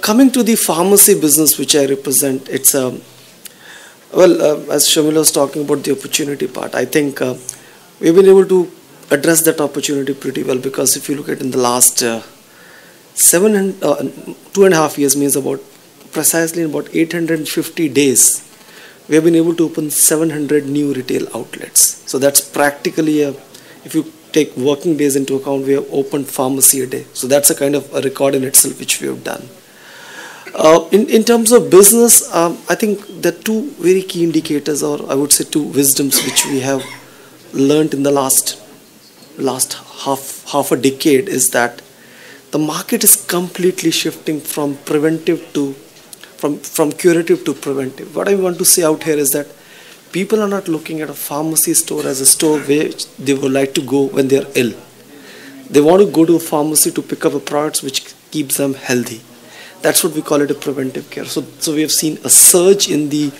Coming to the pharmacy business which I represent, it's as Shamila was talking about the opportunity part, I think we've been able to address that opportunity pretty well, because if you look at in the last 2.5 years, means about precisely in about 850 days, we have been able to open 700 new retail outlets. So that's practically if you take working days into account, we have opened pharmacy a day. So that's a kind of a record in itself which we have done. In terms of business, I think there are two very key indicators, or I would say two wisdoms, which we have learned in the last half a decade, is that the market is completely shifting from preventive to from curative to preventive. What I want to say out here is that people are not looking at a pharmacy store as a store where they would like to go when they are ill. They want to go to a pharmacy to pick up a product which keeps them healthy. That's what we call it, a preventive care. So we have seen a surge in the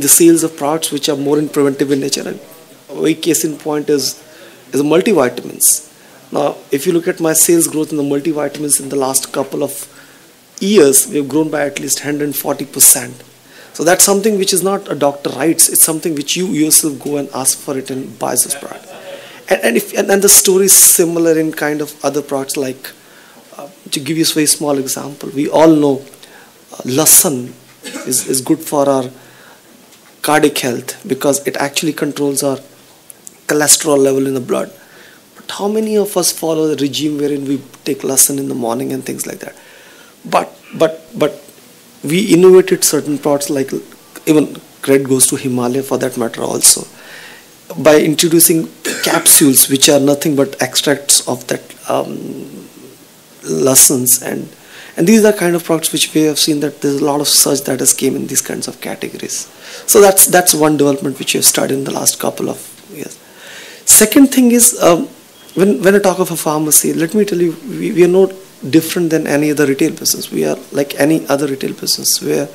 sales of products which are more in preventive in nature. And a very case in point is the multivitamins. Now, if you look at my sales growth in the multivitamins in the last couple of years, we have grown by at least 140%. So that's something which is not a doctor writes, it's something which you yourself go and ask for it and buy this product. And the story is similar in kind of other products, like to give you a very small example, we all know lasan is good for our cardiac health because it actually controls our cholesterol level in the blood. But how many of us follow the regime wherein we take lasan in the morning and things like that? But we innovated certain products, like even credit goes to Himalaya for that matter also, by introducing capsules which are nothing but extracts of that lasans, and these are kind of products which we have seen that there's a lot of surge that has came in these kinds of categories. So that's one development which we have started in the last couple of years. Second thing is, when I talk of a pharmacy, let me tell you, we are not different than any other retail business. We are like any other retail business, where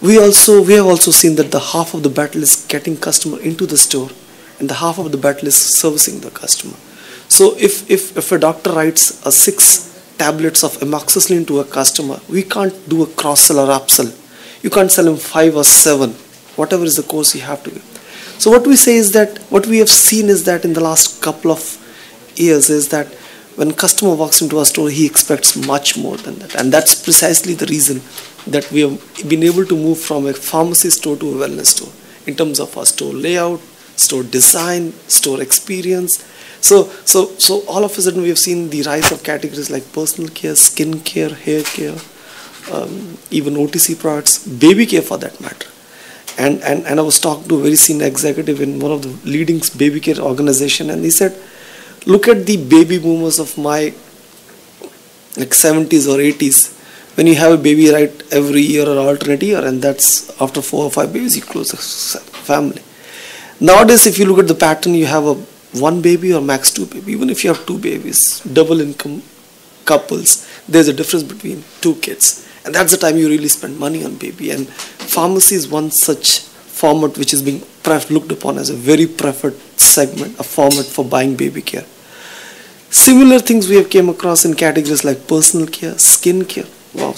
we have also seen that the half of the battle is getting customer into the store, and the half of the battle is servicing the customer. So if a doctor writes 6 tablets of amoxicillin to a customer, we can't do a cross-sell or upsell. You can't sell him 5 or 7, whatever is the course you have to give. So what we say is that, what we have seen is that in the last couple of years is that when customer walks into our store, he expects much more than that. And that's precisely the reason that we have been able to move from a pharmacy store to a wellness store in terms of our store layout, store design, store experience. So all of a sudden we have seen the rise of categories like personal care, skin care, hair care, even OTC products, baby care for that matter. And I was talking to a very senior executive in one of the leading baby care organization, and he said, look at the baby boomers of my like 70s or 80s. When you have a baby right every year or alternate year, and that's after 4 or 5 babies you close the family. Nowadays, if you look at the pattern, you have a 1 baby or max 2 baby. Even if you have 2 babies, double income couples, there's a difference between 2 kids, and that's the time you really spend money on baby. And pharmacy is one such format which is being looked upon as a very preferred segment, a format for buying baby care. Similar things we have came across in categories like personal care, skin care. Wow,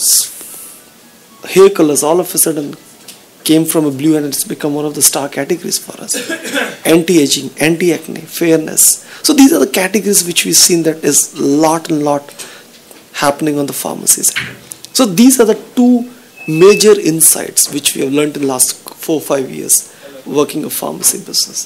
hair colors all of a sudden came from a blue, and it's become one of the star categories for us. Anti-aging, anti-acne, fairness. So these are the categories which we've seen that is lot happening on the pharmacy side. So these are the 2 major insights which we have learned in the last 4 or 5 years working a pharmacy business.